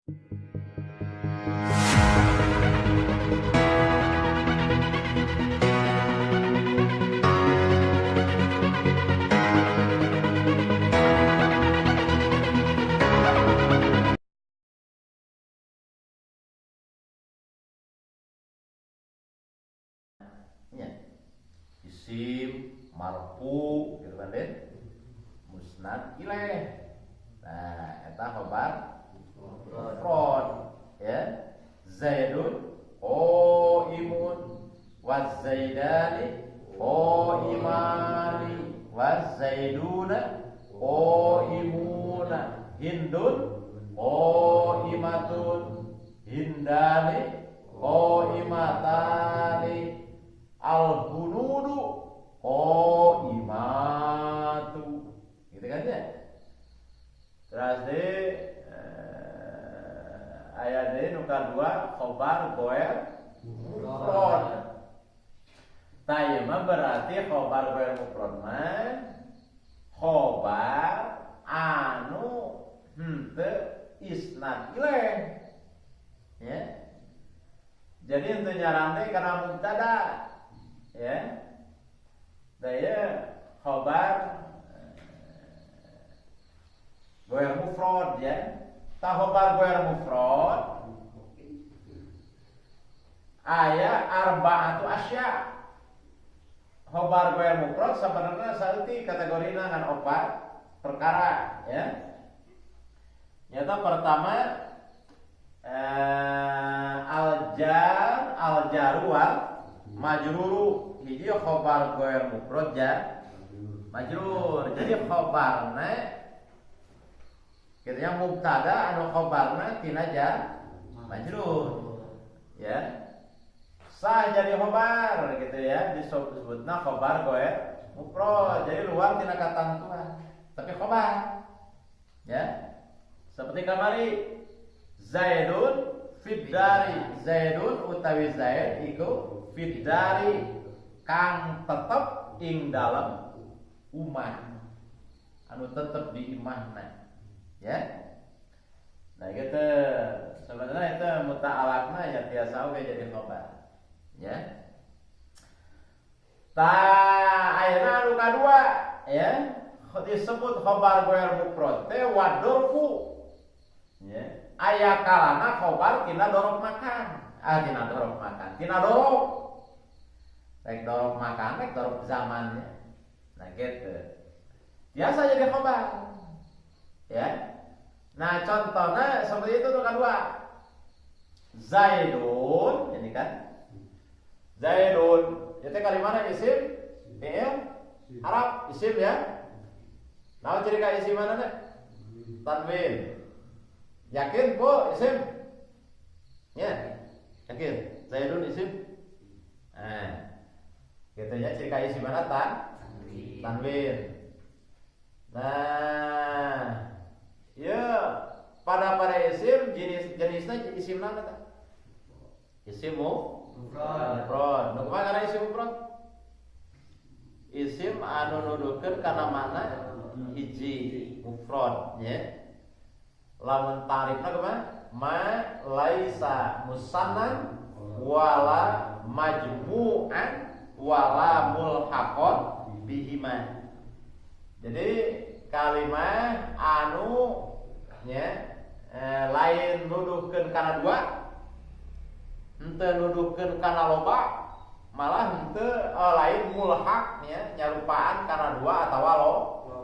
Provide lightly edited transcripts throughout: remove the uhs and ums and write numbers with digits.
Isim marfu gitu kan deh, musnad ilaih. Nah eta khobar mufrad ya. Zaidun qaimun wa zaidani qaimani wa zaiduna qaimuna hindun qaimatun hindani qaimatani al-hunudu qaimatu gitu kan ya. Terus deh ayat deh nuka dua khobar goer mufrad. Tayema berarti khobar goer mufrad mah khobar anu henteu isnad ilaih ya. Jadi henteu nyaran teh kana mubtada ya. Daya khobar goer mufrad ya. Ta khobar goer mufrad aya arba'atu asya. Khobar goer mufrad sebenarnya saeutik kategorina ngan opat perkara ya. Nyata pertama al-jar wal majruru hiji khobar goer mufrad ja majrur. Jadi khobarna kitanya mubtada anu khobarna tina jar majrur ya. Sah jadi khobar gitu ya, disebutna khobar goer mufrad. Jadi luar tina katentuan tapi khobar ya. Seperti kamari Zaidun fiddari, Zaidun utawi Zaid iku fiddari kang tetep ing dalam umah anu tetep di imahna ya. Nah gitu sebenarnya itu muta'alaqna ya tiasa we jadi khobar ya. Ta ayeuna anu kadua ya disebut khobar goer mufrad teh wadorfu ya. Aya kalana khobar tina dorob makan. Tina dorob makan, tina dorob. Rek dorob makan, rek dorob zamannya. Nah gitu. Biasa jadi khobar. Ya. Nah contohnya seperti itu tuh kedua. Zaidun, ini kan. Zaidun, itu kalimatnya isim, fi'il, Arab, isim ya. Nah ciri ka isim mana nih? Tanwin. Yakin bu isim? Ya, yakin. Zaidun isim. Nah, gitu ya ciri ka isim mana tanwin. Nah, ya pada isim jenisnya isim mana tak? Isim mufrad. Nu kumaha kana isim mufrad? Isim anu nuduhkeun kana mana hiji mufrad ya. Lamun tarifna kumaha? Ma laisa musannan wala majmu'an wala mulhaqan bihima. Jadi kalimah anu ya lain nuduhkeun kana dua, henteu nuduhkeun kana loba, malah henteu lain mulhaq ya nyarupaan kana dua atawa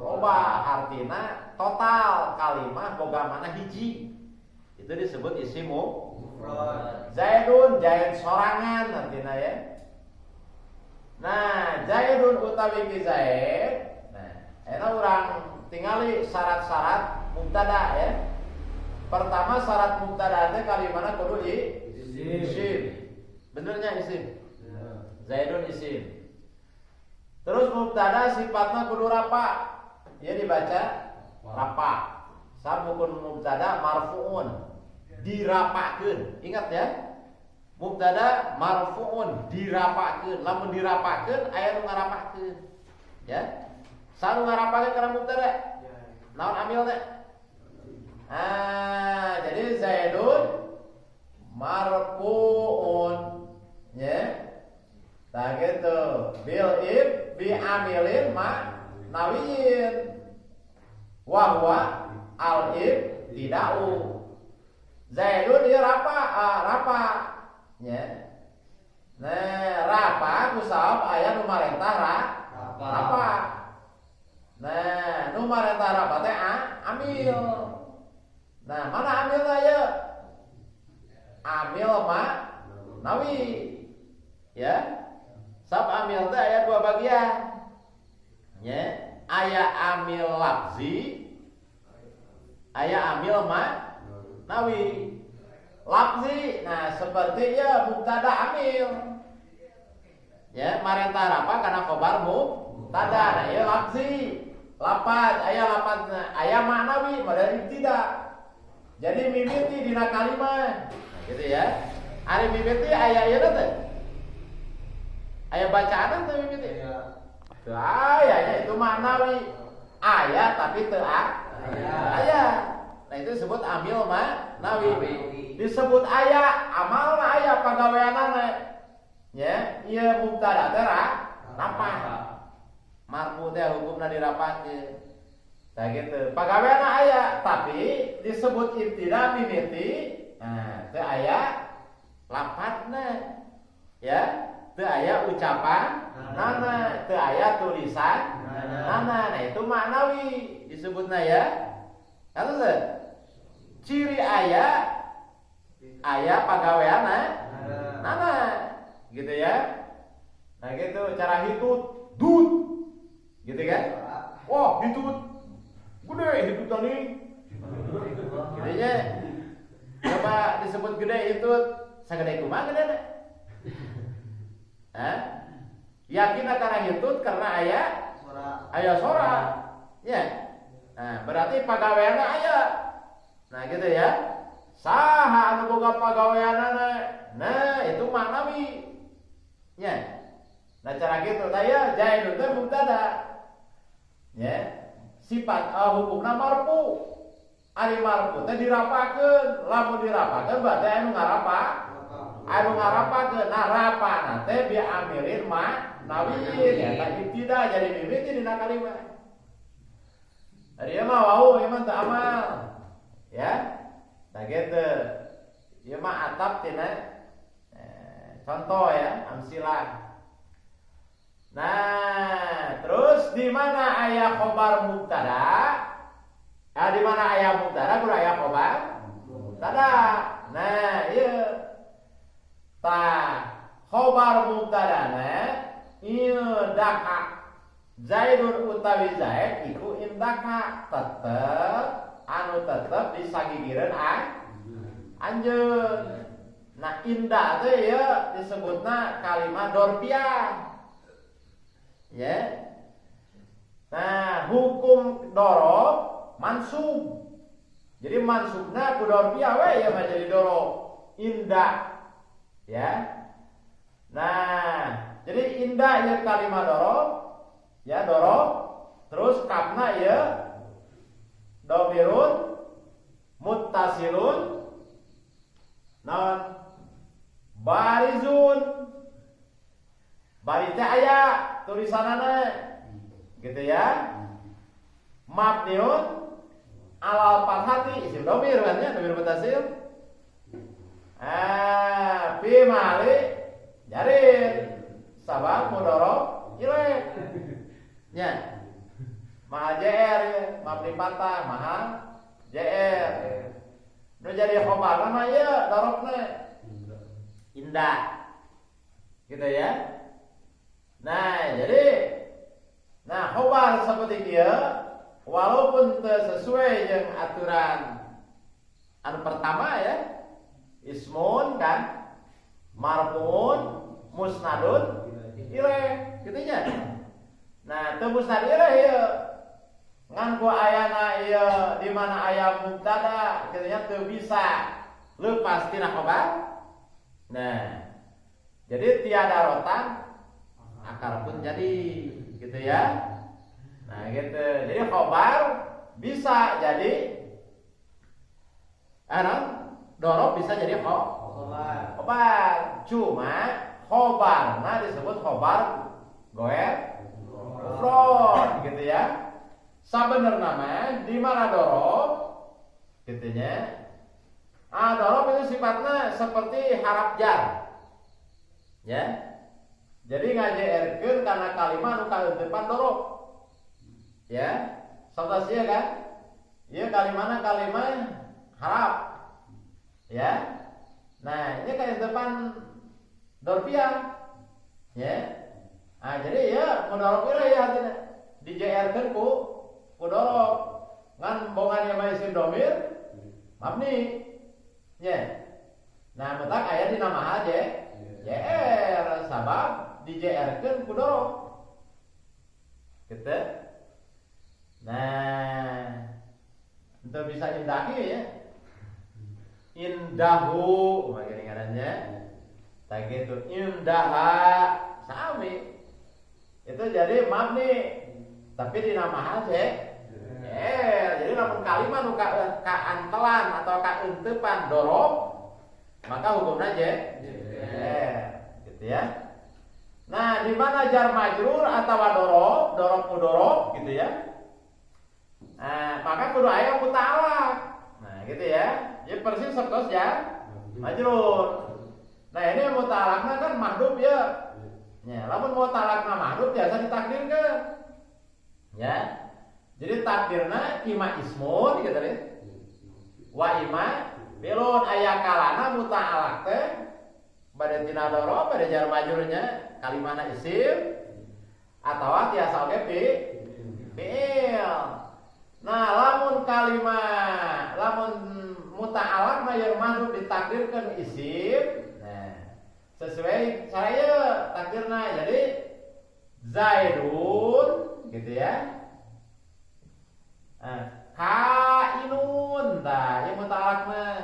loba. Artina total kalimah boga mana hiji. Itu disebut isim mufrad. Zaidun Zaid sorangan artina ya. Nah, Zaidun utawi ki Zaid. Nah, eta urang tingali syarat-syarat mubtada ya. Pertama syarat mubtada teh kalimana kudu isim. Benernya isim. Zaidun isim. Terus mubtada sifatna kudu rafa. Ya dibaca rafa. Sabukun mubtada marfuun dirapakeun. Ingat ya. Mubtada marfuun dirapakeun. Lamun dirapakeun aya nu ngarapakeun. Ya. Sanu ngarapakeun kana mubtada. Naon amil teh? Jadi Zaidun marfuun, ya. Nah gitu. Bil bi amilin ma nawiyin. Wahwa al tidau. Zaidun ieu rapa, rapa, ya. Nah, rapa kusab aya nu marentah rapa. Nah, nu marentah rapa teh amil. Nah, mana amilna ya? Amil ma nawi. Ya. Sab amil teh aya dua bagian. Ya, aya amil lafzi, aya amil ma nawi. Lafzi, nah seperti ya mubtada amil. Ya, marentah apa karena khobar mubtada. Nah, ya lafzi. Lapat, aya ma'nawi, madari tidak. Jadi mimiti dina kalimat. Nah, gitu ya. Ari mimiti aya ieu teh. Aya bacaan teh mimiti. Teu aya itu ma'nawi. Aya tapi teu aya. Nah, itu disebut amil ma'nawi. Disebut aya, amalna aya pagaweanana. Ya, ieu mubtada teh rapah. Marfu teh hukumna dirapatkeun. Tah gitu. Pagaweanna aya, tapi disebut ibtida mimiti, nah teu aya lapatna. Ya, teu aya ucapan nana, teu aya tulisan nana. Nah, itu maknawi disebutna ya. Atuh ciri aya pagaweanna nana gitu ya. Nah gitu cara hitut dut gitu kan. Wah hitut gede hitut tadi gitu ya. Coba disebut gede hitut sagede kumaha gedena? Yakin karena hitut karena aya sora ya. Nah berarti pagaweanna aya. Nah gitu ya. Saha anu boga pagaweanana. Nah, itu maknawi. Ya. Nah, cara gitu tah ya Zaidun teh mubtada. Ya. Sifat hukumna marfu. Ari marfu teh dirapakeun, lamun dirapakeun berarti anu ngarapa. Anu ngarapakeun, nah rapana teh bi amirin ma nawiyin ya tah ibtida jadi mimiti dina kalimat. Ari mah wau emang teu amal. Ya. Nah gitu. Ieu mah atap tina contoh ya, amsilah. Nah, terus di mana aya khobar mubtada? Di mana aya mubtada kudu aya khobar mubtada. Nah, ieu. Tah, khobar mubtadana ieu daka. Zaidun utawi Zaid iku indaka tetep disagigireun anjeun. Nah indah teh ya disebutna kalimat dorfiah. Ya. Nah, hukum dorob mansub. Jadi mansubna ku dorfiah we ya mah jadi dorob indah. Ya. Nah, jadi indah ya kalimat dorob. Ya dorob. Terus kafna ya dhamirun muttasilun non barizun. Bari teh aya tulisanana gitu ya. Mabniun alal fathati isim dhamir kan ya, dhamir muttasil. Fi mali jarir sabab mudhari ilaih. Ya. Maha JR ya, mabni patah, maha JR. Nu jadi khobar mah ya darobna indah. Gitu ya. Nah, jadi khobar seperti dia walaupun sesuai dengan aturan anu pertama ya, ismun kan marfuun musnadun ilaih gitu nya. Nah, teu musnad ilaih ya. Ngan ku ayana ieu di mana aya mubtada kitu nya teu bisa leupas tina khobar. Nah, jadi tiada rotan akar pun jadi gitu ya. Nah, gitu. Jadi khobar bisa jadi dorob bisa jadi khobar. Cuma khobarna disebut khobar goer mufrad gitu ya. Sabenerna mah di mana dorob gitu nya. Dorob itu sifatnya seperti harap jar. Ya. Jadi ngajeerkeun karena kalimat nu kaeuntepan dorob. Ya. Sabda sia kan? Ieu kalimatna kalimat harap. Ya. Nah, ini kaeuntepan dorfiah. Ya. Jadi ya mudorob ieu ya artinya dijeerkeun ku dorob. Ngan bongan yang isim domir mabni. Ya. Nah, mentak aya dina mahal JR sabab dijeerkeun ku dorob. Gitu. Nah, untuk bisa indahi ya. Indahu bagaimana ngarannya? Tak gitu indaha sami. Itu jadi mabni. Tapi dina mahal jadi lamun kalimat nu kaantelan atau kaeuntepan dorob maka hukumna gitu ya. Nah, di mana jar majrur atau dorob ku dorob gitu ya. Nah, maka kudu aya muta'alaq. Nah, gitu ya. Jadi persis seperti jar majrur. Nah, ini muta'alaqna kan mahdhuf ya. Ya, lamun muta'alaqna mahdhuf biasa ditakdirkeun. Ya. Jadi takdirna ima ismun gitu deh. Wa ima bilun aya kalana muta'alaq teh bade tina dorob bade jar majrurnya kalimana isim atawa tiasa oge fi'il. Nah, lamun muta'alaq mah yang mahdhuf ditakdirkeun isim. Nah, sesuai saya takdirna jadi Zaidun gitu ya. Kainun tah yang muta'alaq mah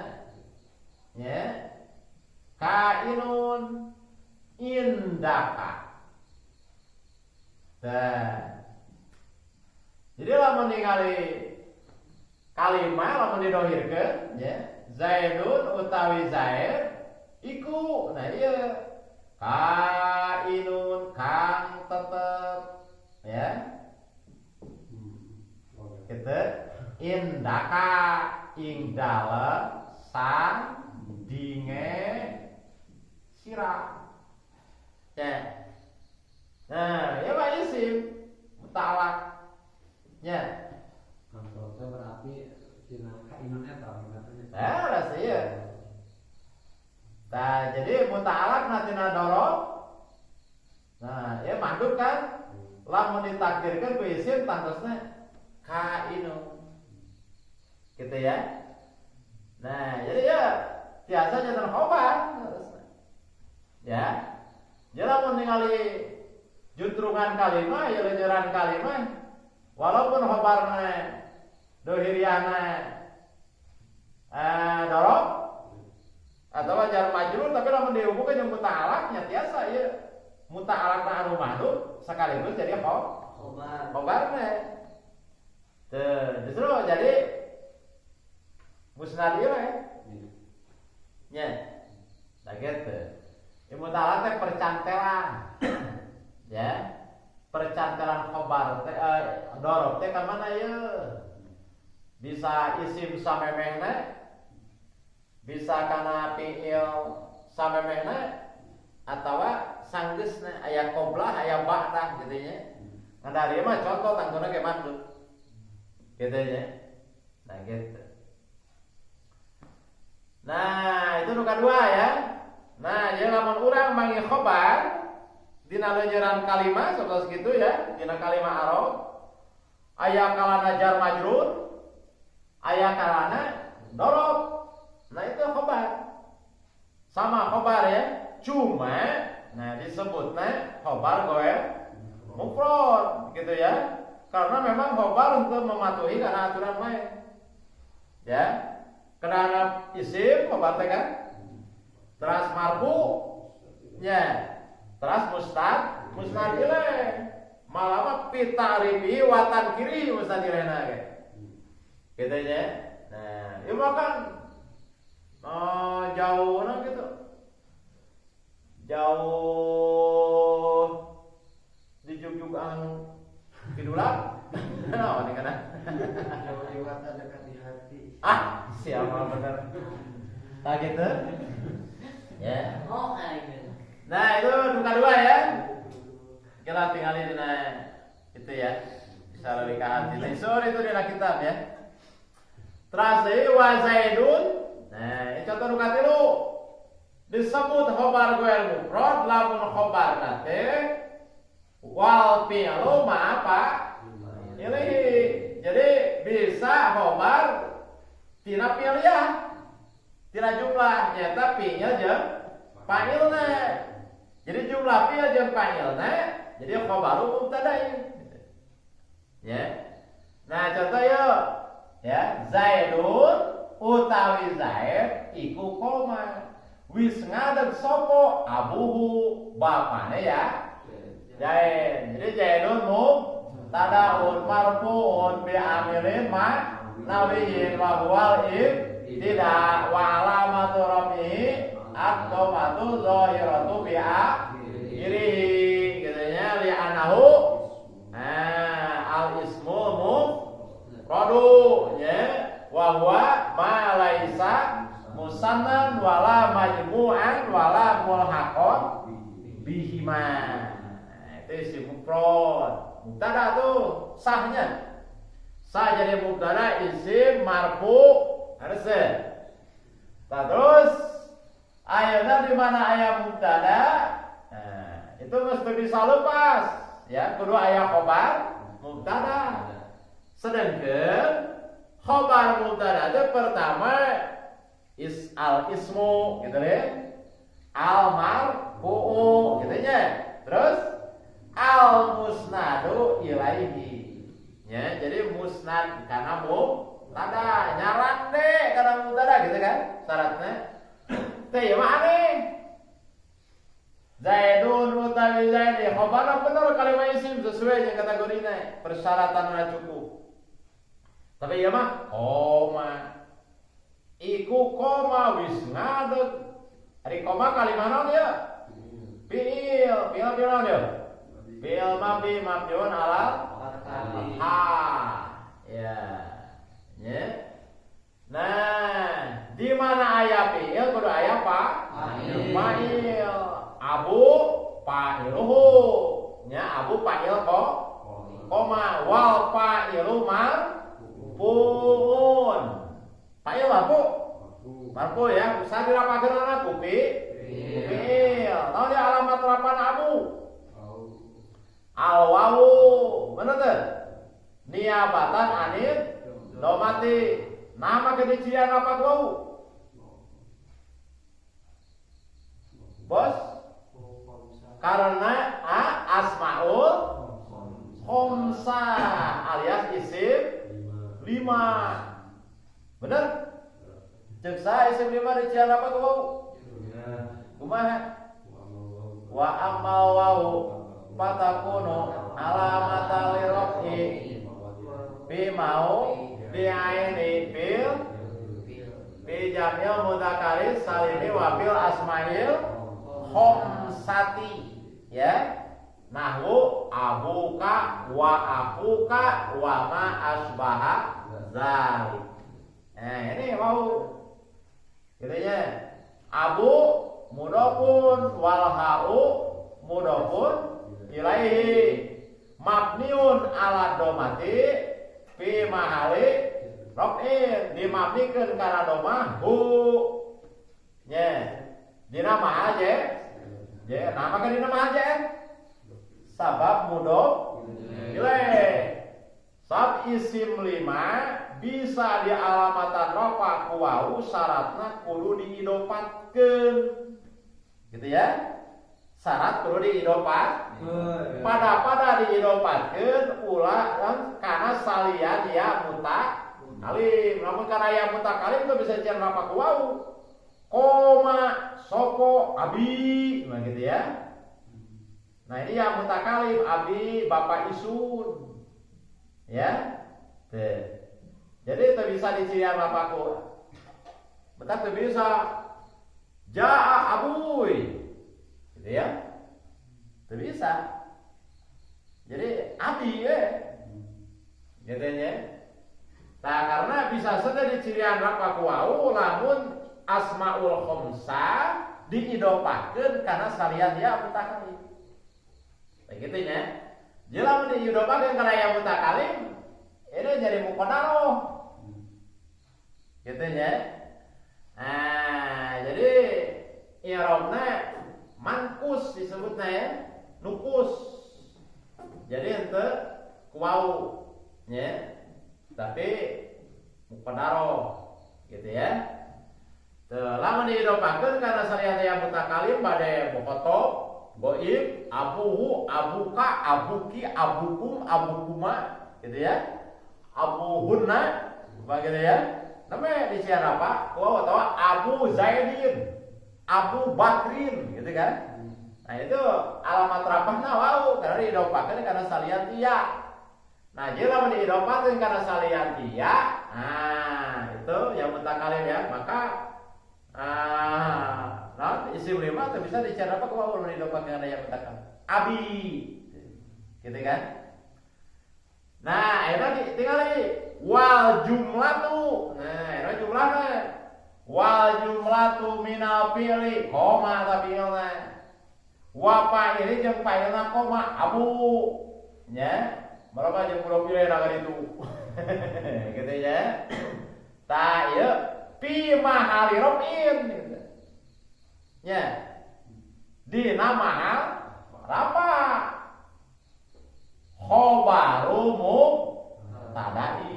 ya. Kainun indaka. Jadi lamun ningali kalimah lamun didohirkeun ya, Zaidun utawi Zaid iku. Nah ieu kainun kang tetep ya. Gitu indaka ing dalem sang dinge sirah. Ya. Nah, ya Pak isim muta'alaq. Ya. Maksudnya berarti tina kainan eta katanya. Beres ieu. Nah, jadi muta'alaq na tina dorob. Nah, ya mahdhuf kan? Lamun ditakdirkeun ku isim tangtosna kainun. Gitu ya. Nah, jadi ya biasa jangan khobar. Ya. Jadi lamun ningali jutrungan kalimah ya lenyeran kalimah walaupun khobarna dohiriana dorob atau jar majrur tapi lamun dihubungkeun jeung muta'alaqnya tiasa ya muta'alaqna anu mahdhuf sekaligus jadi khobarna. Justru jadi musnad ieu nya. Nah gitu. Muta'alaq teh percantelan. Ya. Percantelan khobar teh dorob teh ka mana ye? Bisa isim samemehna, bisa kana fi'il samemehna atawa sanggeusna aya qoblah aya ba'dah gitu nya. Nah dari mah contoh tangtuna ge mandub. Gitu nya. Nah gitu. Nah, itu nu kadua ya. Nah, jadi lamun urang manggih khobar dina leunyeran kalimah sapertos kitu ya, dina kalimah arab aya kalana jar majrur, aya kalana dorob. Nah, itu khobar. Sama khobar ya, cuma nah disebutnya khobar goer mufrad gitu ya. Karena memang khobar untuk mematuhi karena aturan lain. Ya. Karena isim khobar teh kan teras marfu nya teras mustad ilaih malah pitaribi watan kiri mustad ilaihna ge gitu nya. Nah ieu mah kan jauh nah gitu. Jauh di jugjungan kidulan. Nah, ini kana. Jauh lewat dekat di hati. Siapa bener. Nah gitu. Ya. Nah, itu duka dua ya. Kita tinggalin itu ya. Bisa lebih ke hati. Nah, itu di kitab ya. Terus wa Zaidun. Nah, itu contoh duka tilu. Disebut khobar goel mufrad lamun khobar nate wal fi'lu ma apa? Ini jadi bisa khobar tina pilih tina jumlah tapi nya jeung fa'ilna. Jadi jumlah fi'il jeung fa'ilna jadi khobaru mubtadain. Ya. Nah, contoh yuk. Ya, Zaidun utawi Zaid iku koma. Wis ngadeg sopo abuhu bapane ya. Zaid. Jadi Zaidun mubtadaun marfu'un bi amilin ma nawiyin wa huwal tidak wa alamatu rafi'i ad-dhammatu zahiratu bi akhiri gitu nya li anahu al ismu mufradu ya wa huwa ma laisa musannan wala majmu'an wala mulhaqan bihima. Itu isim mufrad. Mubtada tuh sahnya. Sah jadi mubtada isim marfu harusnya. Terus ayatnya di mana ayat mubtada? Nah, itu mesti bisa lepas ya, kedua ayat khobar mubtada. Sedangkan khobar mubtada itu pertama al ismu gitu deh, al marfu'u gitu ya, terus al musnadu ilaihi ya, jadi musnad karena mubtada nyaran deh karena mubtada gitu kan syaratnya. Teh ya mana Zaidun utawi Zaid khobar bener kalimat isim sesuai dengan kategorinya, persyaratan cukup. Tapi ya mah koma iku koma wis ngadeg. Ari koma kalimat naon ya? Fi'il naon ya? Fi'il mabni mabniun ala ya. Ya. Nah, di mana ayat fi'il kudu ayat apa? Fa'il. Abu fa'iluhu. Nya abu fa'il koma wal fa'ilu marfu'un. Fa'il marfu ya, bisa dirapakeun ana ku fi'il. Naon ya alamat rapan abu? Al wawu. Bener teh? Niabatan anil domati. Nama kedician apa wawu? Bos? Karena asmaul khomsa alias isim 5. Bener? Cek saya isim 5 dician apa tuh wawu? Kumaha? Wa amal wawu fatakunu alamata liraf'i bimau bi'aini fi jamil mudzakkari salimi wa fil asmail khomsati ya, nahwu abuka wa akuka wa ma asbaha dzalik. Nah, ini mau gitu ya. Abu mudhafun wal ha'u mudhafun ilaihi mabniun ala domati fi mahali raf'in, dimabnikeun kana domah hu nya dina mah aja ya, nama kan dina mah aja sabab mudhof ilaih. Sab isim 5 bisa dialamatan rafa ku wawu syaratna kudu diidopatkeun gitu ya, syarat kudu diidopatkeun pada diidopatkeun ulah kana salian ya mutakalim. Namun kana ya mutakalim itu bisa dican rafa ku wawu koma soko abi gitu ya. Nah, ini ya mutakalim abi bapak isun ya. Tuh. Jadi itu bisa dicirian rafa ku Bentar teu bisa. Jaa abuy. Gitu ya. Teu bisa. Jadi abi gitu ya. Nah, karena bisa saja dicirian rapa kuau lamun asmaul khamsah diidopakeun karena salian ya mutakalim. Begitu ya. Jika diidopakeun karena ya mutakalim, ini jadi muqaddarah. Gitu ya. Nah, jadi i'rabna mankus disebutnya ya, nukus. Jadi ente kuau ya. Tapi muqaddarah gitu ya. Lamun diidopakeun karena salian ya mutakalim bade bokoto, goib, abuhu, abuka, abuki, abukum, abukuma gitu ya. Abuhunna begitu ya. Namanya dician apa? Kuau atau Abu Zaidin, Abu Bakrin gitu kan. Nah itu alamat rapahna wau karena diidopakeun karena salian tia. Nah jika diidopakeun karena salian tia, nah itu yang mutakalim ya, maka nah isim lima itu bisa dician apa kuau diidopakeun karena yang mutakalim. Abi, gitu kan. Nah akhirnya tinggal wal jumlatu. Nah akhirnya jumlahnya wal jumlatu minal fi'li koma tafi'ilna wa fa'ili jeung fa'ilna koma abu nya mereka jeung pura pilih na itu gitu ya. Ta ieu fi mahali rafin gitu nya dina mahal rafa khobaru mubtada'in.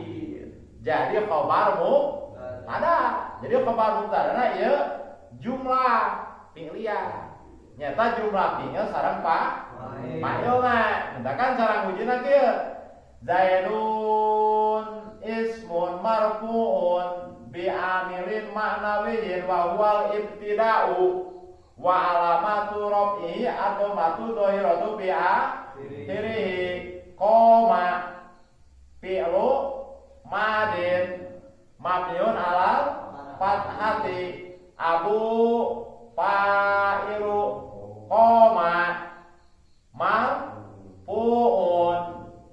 Jadi khobar mubtada. Jadi khobar mubtada na ieu jumlah fi'liyah. Nyata jumlah fi'il sareng fa'ilna. Misalkan sareng wujudna kieu. Zaidun ismun marfu'un bi amilin ma'nawiyyin wa huwal ibtida'u wa alamatu raf'ihi ad-dhammatu dhahiratu bi akhirih koma fi'lu madin mabniun alal fathati abu fa'ilu koma marfu'un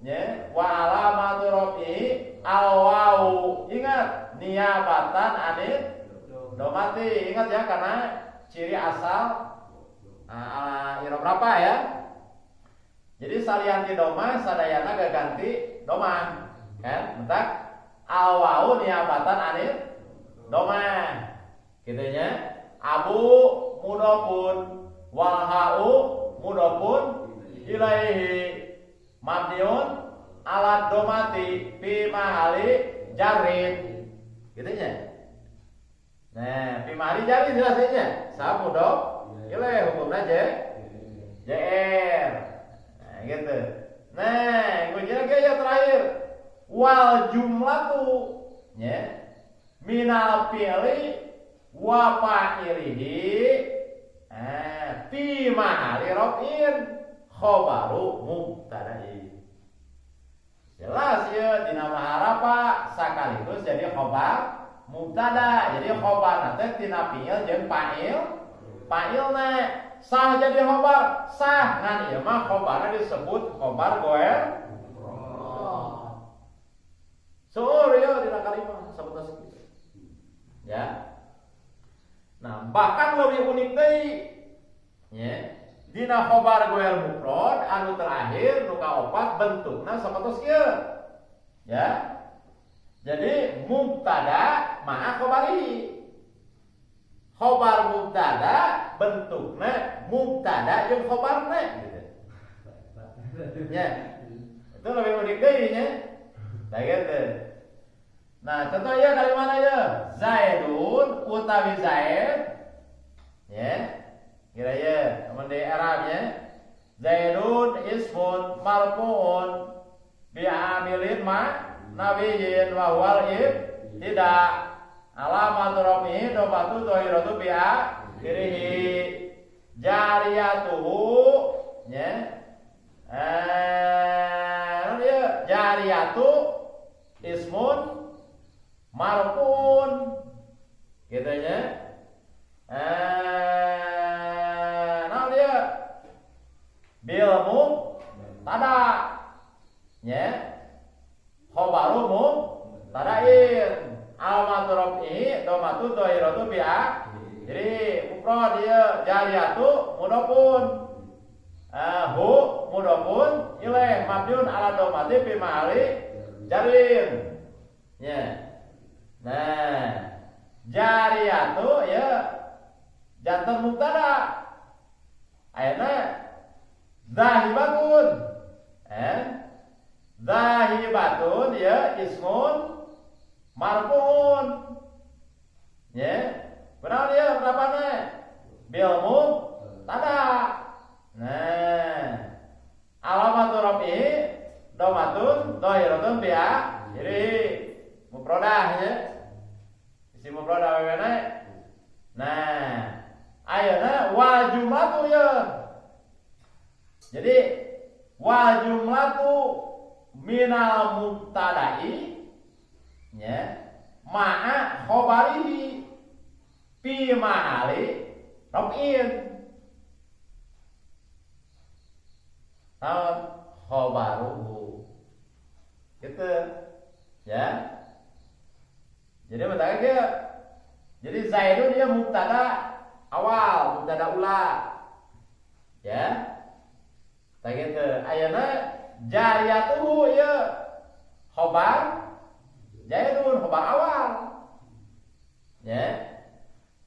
ya wa alamatu raf'ihi al-wawu. Ingat niabatan anil domati. Ingat ya karena ciri asal i'rab berapa ya? Jadi salian di doma sadayana gaganti doma kan? Bentak al-wawu niabatan anil doma. Gitu ya. Abu mudhafun wal ha'u mudhafun ilaihi mabniun ala domati fi mahali jarrin. Gitu ya. Nah, fi mahali jarrin jelasnya. Sa mudhaf ilaihi hukumna JR. Nah, gitu. Nah, kemudian yang terakhir wal jumlatu ya minal fi'li wa fa'ilihi fi mahali raf'in khobaru mubtada'in. Jelas ya dina maharafa sakaligus jadi khobar mubtada. Jadi khobar nanti tina fi'il jeung fa'ilna sah jadi khobar sah ngan ieu mah khobarna disebut khobar goer. Soal ya dina kalimah sabutna sakitu. Ya. Nah, bahkan lebih unik deui. Ya. Dina khobar goer mufrad anu terakhir nu kaopat bentukna sapertos kieu. Ya. Jadi mubtada ma'a khobari. Khobar mubtada bentukna mubtada jeung khobarna gitu. Ya. Itu lebih unik deui nya. Nah gitu. Nah contohnya kalimat aja Zaidun utawi Zaid ya kira ya teman di Arabnya Zaidun ismun marfu'un bi amilin ma nabiyyin wa huwal tidak alamatu rafihi dhamatu dhahiratu bi akhirih jariyatuhu ya jariyatu ismun marfu'un Gitu nya. Nah dia bil mubtada nya khabaru mubtadain alamatu rafi dhamatu dhahiratu bi jadi mufrad dia jariyatu mudhafun hu mudhafun ilaih mabniun ala dhamati fi mahali jarin nya. Nah jariyatu ya jantan mubtada ayeuna zahibatun zahibatun ya ismun marfuun ya benar dia berapanya bil mubtada. Nah alamatu rafi dhamatun dhahiratun bi jadi mufradah ya isi mufradah wewe. Nah ayeuna wal jumlatu ya jadi wal jumlatu minal mubtada'i ya ma'a khabarihi fi mahali raf'in. Naon khabaruhu gitu ya. Jadi betapa dia jadi Zaidun dia mubtada awal mubtada ula ya tak gitu. Ayeuna jariyatuhu ya khabar Zaidun khabar awal ya.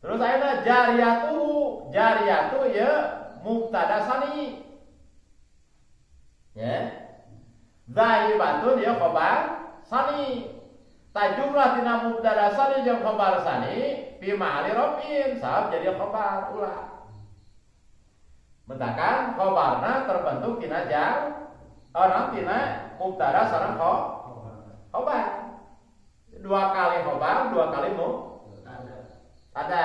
Terus ayeuna jariyatu ya mubtada sani ya. Zahibatun ya khabar sani. Ta jumlah tina mubtada sani jeung khabar sani fi mahali rafin sahab jadi khabar ula. Mentakan khabarna terbentuk tina jar orang tina mubtada sareng khabar. Dua kali khabar, dua kali ada.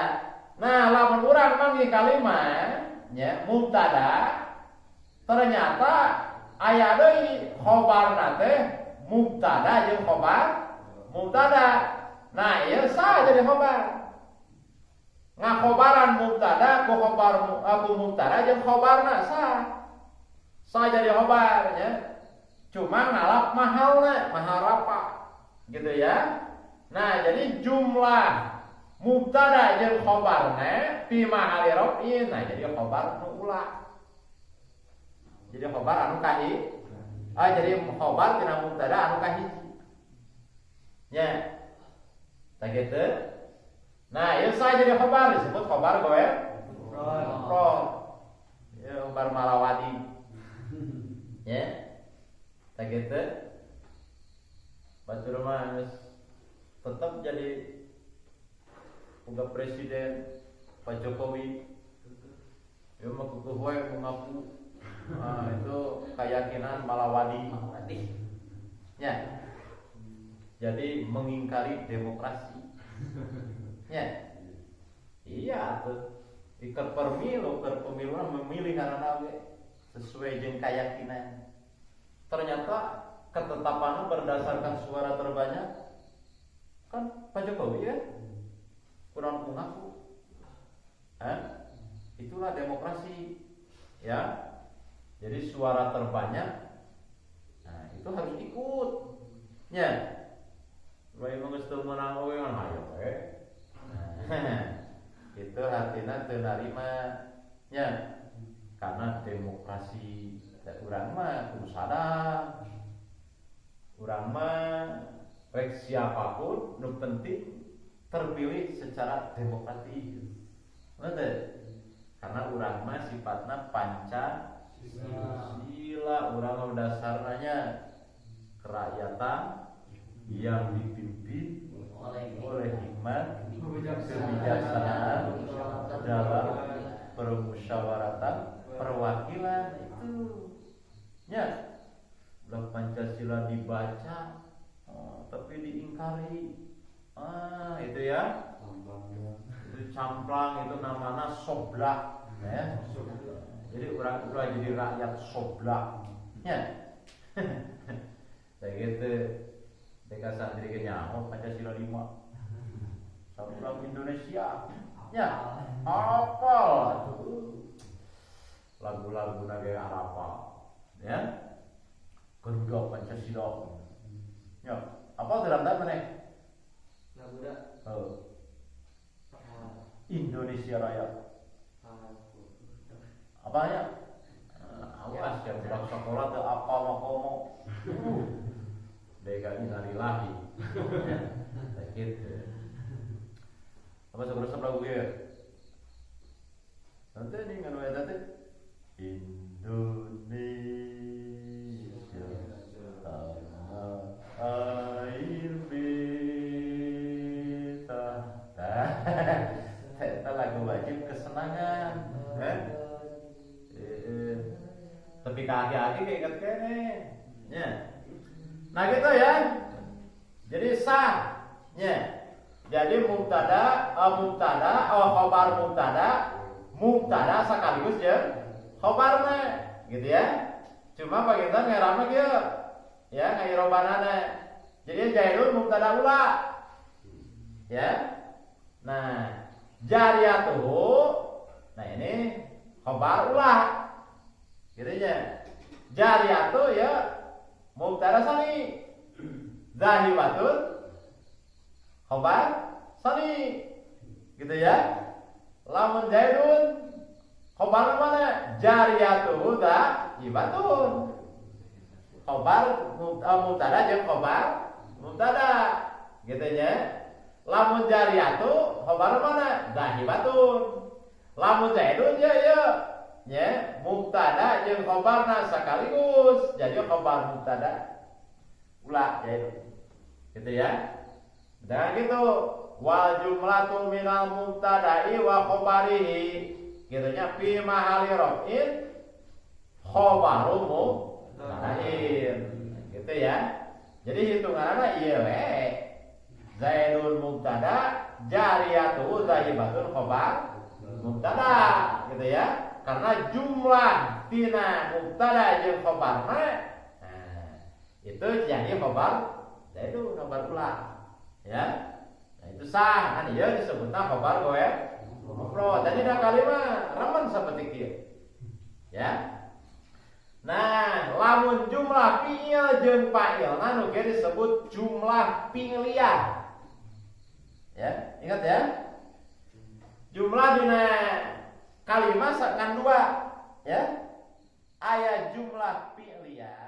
Nah, lamun urang manggih kalimat nya mubtada ternyata aya deui khabarna teh mubtada jeung khabar mubtada. Nah, ieu sah jadi khabar. Ngakhobaran mubtada ku khabar aku mubtada jeung khabarna sah. Sah jadi khabar nya. Cuma ngalap mahalna, mahal rapa. Gitu ya. Nah, jadi jumlah mubtada jeung khabarna fi mahali raf'in. Nah, jadi khabar nu ula. Jadi khabar anu kahiji. Jadi khabar tina mubtada anu kahiji. Ya, tak gitu. Nah, itu saya jadi khabar disebut khabar goer. Ya, khabar malawadi. Ya, tak gitu. Batur mah tetap jadi uga presiden Pak Jokowi. Ya mah kukuh wae mengaku. Nah, itu keyakinan malawadi. Ya. Jadi mengingkari demokrasi. Ya. Iya tuh. Ikut pemilu memilih karena sesuai jeung keyakinan. Ternyata ketetapannya berdasarkan suara terbanyak. Kan Pak Jokowi ya. Kurang mengaku. Itulah demokrasi. Ya. Jadi suara terbanyak. Nah, itu harus ikut. Ya. Bayi mengestul menang oge kan hayo we. Itu artinya teu narima nya karena demokrasi urang mah kudu sadar. Urang mah rek siapapun nu penting terpilih secara demokratis. Betul? Karena urang mah sifatna Pancasila, urang dasarnya kerakyatan yang dipimpin oleh hikmat kebijaksanaan dalam permusyawaratan perwakilan itu ya. Kalau Pancasila dibaca tapi diingkari itu ya itu camplang itu namanya soblak ya. Jadi orang jadi rakyat soblak ya. Kayak gitu. Deka santri ke nyaho Pancasila 5 lagu Indonesia. Ya, hafal. Lagu-lagu nagaya Arapa. Ya. Garuda Pancasila. Ya, apa dalam mana? Lagu dah. Indonesia Raya. Apa ya? Awas ya, budak sekolah tuh apa mau deka innalillahi. Ya, sakit. Apa sebenarnya lagu ya? Nanti nih kan wae tadi Indonesia tanah air beta. Itu lagu wajib kesenangan, kan? Tapi kaki-kaki kayak inget kene, ya. Nah gitu ya. Jadi sah, ya. Jadi mubtada, khabar mubtada sekaligus ya khabarna, gitu ya. Cuma bagian ngerama kieu, ya ngairobanana. Jadi jailun mubtada ula, ya. Nah, jariyatuhu, nah ini khabar ulah. Gitu ya. Jariyatu ya mubtada sani. Zahibatun khabar sani. Gitu ya. Lamun jaidun khabar mana? Jariyatuhu zahibatun. Khabar mubtada jeung khabar mubtada. Gitu ya. Lamun jariyatu khabar mana? Zahibatun. Lamun zaidun ya mubtada jeung khabarna sekaligus. Jadi khabar mubtada ulah zaidun. Gitu ya. Dan gitu wal jumlatu minal mubtada'i wa khabarihi. Gitu nya fi mahali raf'in khabaru mubtada'in. Gitu ya. Jadi hitunganna ieu we. Zaidun mubtada, jariyatuhu zahibatun khabar mubtada, gitu ya. Karena jumlah tina mubtada jeung khabarna, nah, itu jadi khabar zaidun khabar ulah, ya. Nah, itu sah kan ieu disebutna khabar goer mufrad. Tadi da kalimat ramen seperti kieu. Ya. Nah, lamun jumlah fi'il jeung fa'ilna nu ge disebut jumlah fi'liyah. Ya, ingat ya. Jumlah dina kalimat sakan dua, ya. Aya jumlah fi'liyah